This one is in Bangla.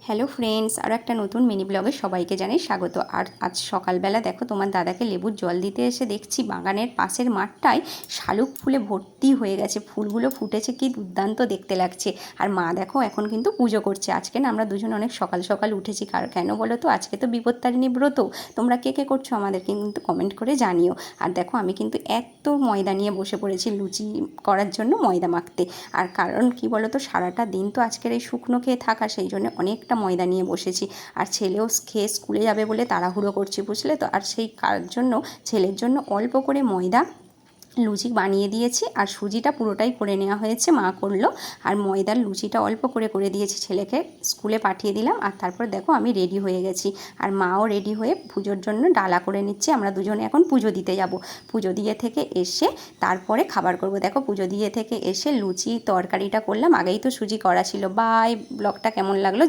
হ্যালো ফ্রেন্ডস, আরও একটা নতুন মিনি ব্লগে সবাইকে জানাই স্বাগত। আর আজ সকালবেলা দেখো তোমার দাদাকে লেবুর জল দিতে এসে দেখছি বাগানের পাশের মাঠটায় শালুক ফুলে ভর্তি হয়ে গেছে, ফুলগুলো ফুটেছে, কি দুর্দান্ত দেখতে লাগছে। আর মা দেখো এখন কিন্তু পুজো করছে। আজকে না আমরা দুজন অনেক সকাল সকাল উঠেছি, কেন বলো তো, আজকে তো বিপত্তারিণী ব্রত। তোমরা কে কে করছো আমাদেরকে কিন্তু কমেন্ট করে জানিও। আর দেখো আমি কিন্তু এত ময়দা নিয়ে বসে পড়েছি লুচি করার জন্য, ময়দা মাখতে। আর কারণ কি বলো তো, সারাটা দিন তো আজকের এই শুকনো খেয়ে থাকা, সেই জন্য অনেকটা ময়দা নিয়ে বসেছি। আর ছেলেও খেয়ে স্কুলে যাবে বলে তাড়াহুড়ো করছি, বুঝলে তো। আর সেই কার জন্য, ছেলের জন্য অল্প করে ময়দা লুচি বানিয়ে দিয়েছি। আর সুজিটা পুরোটাই করে নেওয়া হয়েছে, মা করলো। আর ময়দার লুচিটা অল্প করে করে দিয়েছি, ছেলেকে স্কুলে পাঠিয়ে দিলাম। আর তারপর দেখো আমি রেডি হয়ে গেছি, আর মাও রেডি হয়ে পুজোর জন্য ডালা করে নিচ্ছে। আমরা দুজনে এখন পুজো দিতে যাব। পুজো দিয়ে থেকে এসে তারপরে খাবার করব। দেখো পুজো দিয়ে থেকে এসে লুচি তরকারিটা করলাম, আগেই তো সুজি করা ছিল। বাই, ব্লগটা কেমন লাগলো